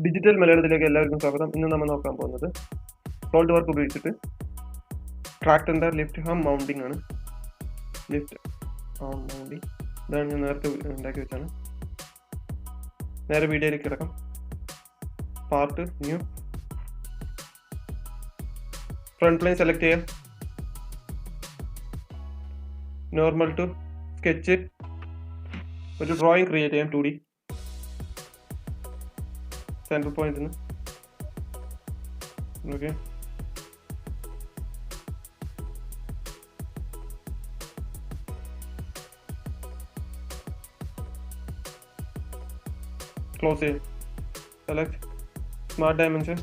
Digital മലയാളത്തിലേക്ക് എല്ലാവർക്കും സ്വാഗതം. ഇന്ന് നമ്മൾ നോക്കാൻ പോകുന്നത് സോൾഡ് വർക്ക് ഉപയോഗിച്ചിട്ട് ട്രാക്ടറിൻ്റെ ലിഫ്റ്റ് ഹാം മൗണ്ടിങ് ആണ്. ലിഫ്റ്റ് ഹാം മൗണ്ടിങ് ഇതാണ് ഞാൻ നേരത്തെ ഉണ്ടാക്കി വെച്ചാണ്. നേരെ വീഡിയോയിലേക്ക് കിടക്കാം. Part new. Front line select ചെയ്യാം. Normal to sketch. ഒരു ഡ്രോയിങ് ക്രിയേറ്റ് ചെയ്യാം 2D. Central point. Okay, close ചെയ്യാം. Select smart dimension.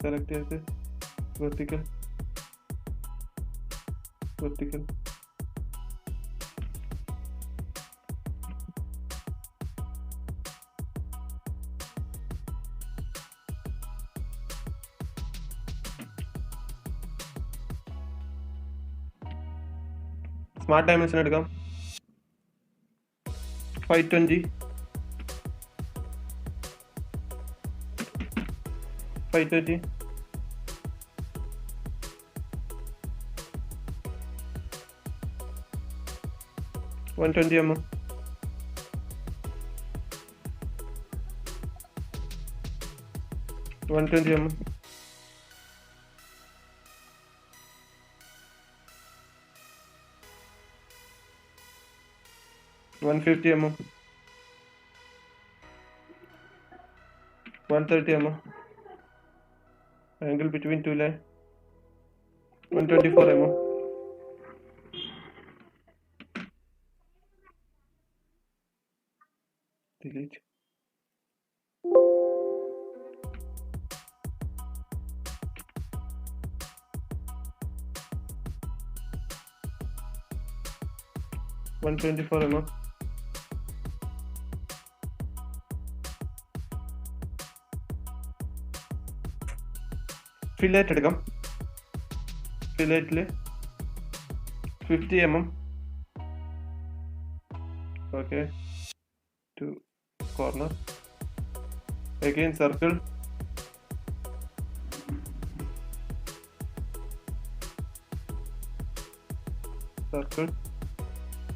സെലക്ട് ചെയ്തിട്ട് വെർട്ടിക്കൽ സ്മാർട്ട് ഡയമെൻഷൻ എടുക്കാം. 520 120 mm. 120 mm. 150 mm. 130 mm. Angle between two lines. 124 mm. Delete. One 24 mm. Fillet എടുക്കാം. ഫില്ലറ്റിൽ 50 mm. Okay, to corner. Again circle.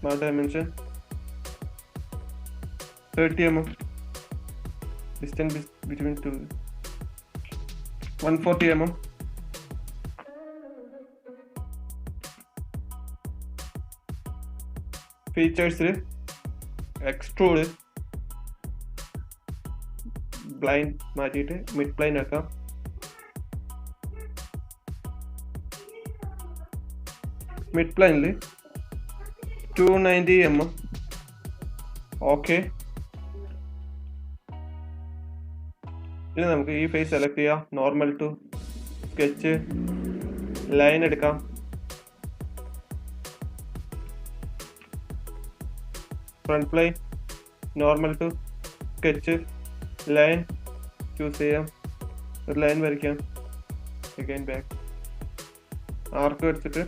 Smart dimension 30 mm. Distance between to 140 mm. ഫീച്ചേഴ്സിൽ extrude blind മാറ്റിയിട്ട് mid plane ആക്കാം. മിഡ് പ്ലൈനിൽ 290 mm. Okay, ഇനി നമുക്ക് ഈ ഫേസ് സെലക്ട് ചെയ്യാം. നോർമൽ ടു സ്കെച്ച് ലൈൻ എടുക്കാം. Front plane normal to sketch line choose ചെയ്യാം. ഒരു ലൈൻ വരയ്ക്കാം. അഗൈൻ ബാക്ക് ആർക്ക് വരച്ചിട്ട്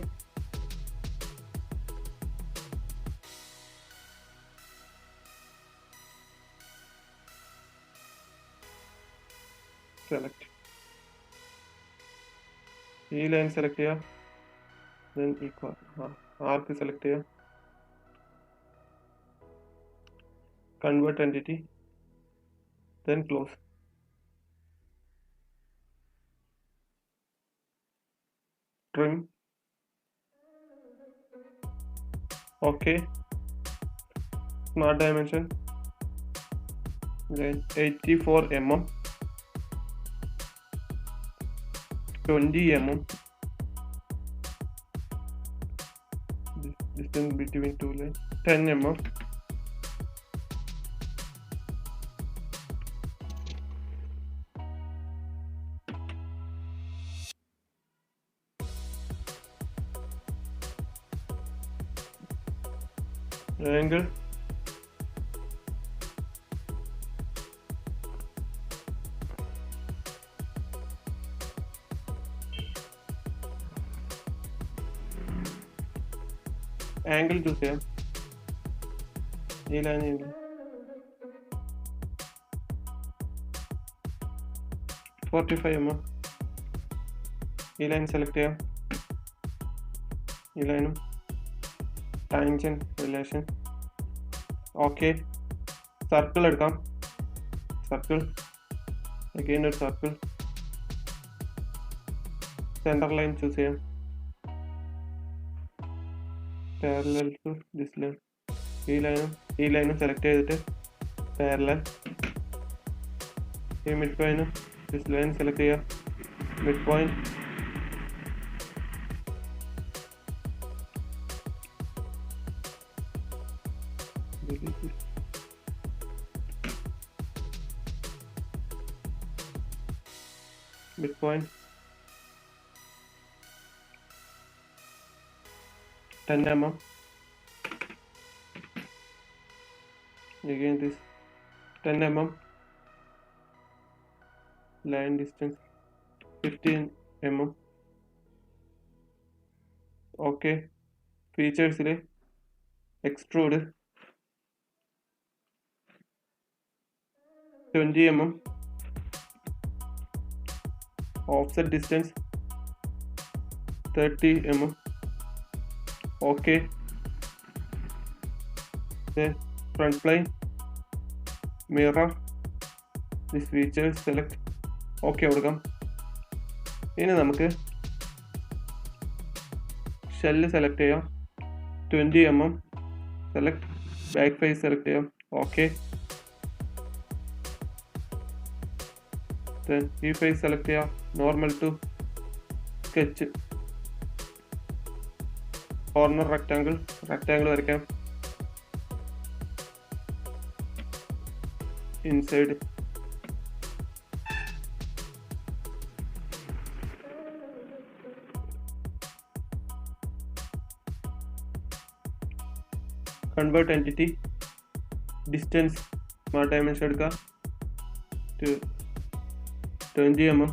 സെലക്ട്. ഈ ലൈൻ സെലക്ട് ചെയ്യാം. ദെൻ ഈക്വൽ ആർക്ക് സെലക്ട് ചെയ്യാം. Convert entity, then close. Trim. Okay. Smart dimension. Then 84 mm. 20 mm. Distance between two lines 10 mm. Angle angle choose ചെയ്യാം. ഈ line 45 mm. ഈ ലൈൻ സെലക്ട് ചെയ്യാം. ഈ ലൈനും ടാൻജന്റ് റിലേഷൻ. ഓക്കെ. സർക്കിൾ എടുക്കാം. Circle again ഒരു circle. Centre line choose ചെയ്യാം. Parallel to this line. ഈ ലൈനും സെലക്ട് ചെയ്തിട്ട് പാരലൽ. ഈ മിഡ് പോയിന്റും ദിസ് ലൈൻ സെലക്ട് ചെയ്യാം. Mid point. midpoint 10 mm. Again this 10 mm. Line distance 15 mm. Okay. Features extrude 20 mm. Offset distance 30 mm. Okay. Then front plane, mirror, this feature select. Okay കൊടുക്കാം. ഇനി നമുക്ക് shell select ചെയ്യാം. 20 mm select. Back face select ചെയ്യാം. Okay. Then ഈ face select ചെയ്യാം. Normal to sketch. Corner rectangle വരയ്ക്കാം. Inside convert entity distance smart dimension എടുക്കുക. 20 mm.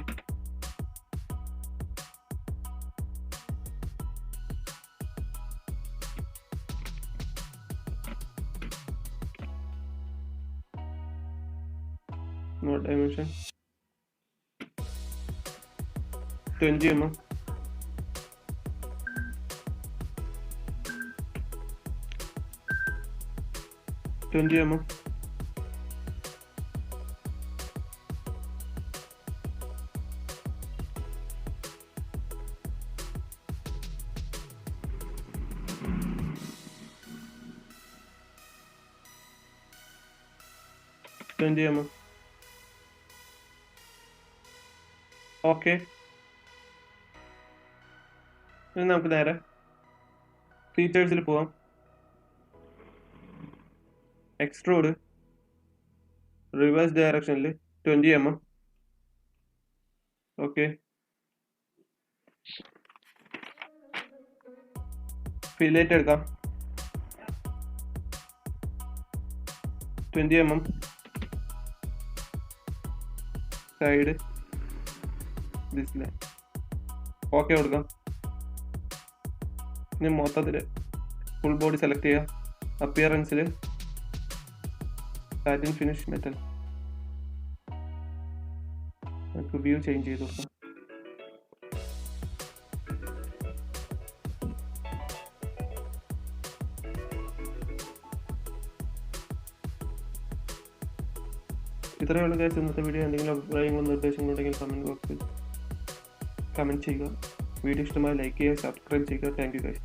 Smart dimension 20 mm. 20 mm. Okay. ഇനി നമുക്ക് നേരെ ഫീച്ചേഴ്സിൽ പോവാം. എക്സ്ട്രൂഡ് റിവേഴ്സ് ഡയറക്ഷനിൽ 20 mm. ഓക്കെ. ഫിലേറ്റ് എടുക്കാം. 20 mm. Side display. ഓക്കെ കൊടുക്കാം. ഇനി മൊത്തത്തിൽ ഫുൾ ബോഡി സെലക്ട് ചെയ്യുക. അപ്പിയറൻസിൽ സാറ്റിൻ ഫിനിഷ് മെറ്റൽ. നമുക്ക് വ്യൂ ചേഞ്ച് ചെയ്ത് കൊടുക്കാം. ഇത്രയുള്ള കാര്യം ഇന്നത്തെ വീഡിയോ. എന്തെങ്കിലും അഭിപ്രായങ്ങളും നിർദ്ദേശങ്ങളും ഉണ്ടെങ്കിൽ കമൻറ്റ് ബോക്സിൽ കമൻറ്റ് ചെയ്യുക. വീഡിയോ ഇഷ്ടമായി ലൈക്ക് ചെയ്യുക, സബ്സ്ക്രൈബ് ചെയ്യുക. Thank you guys.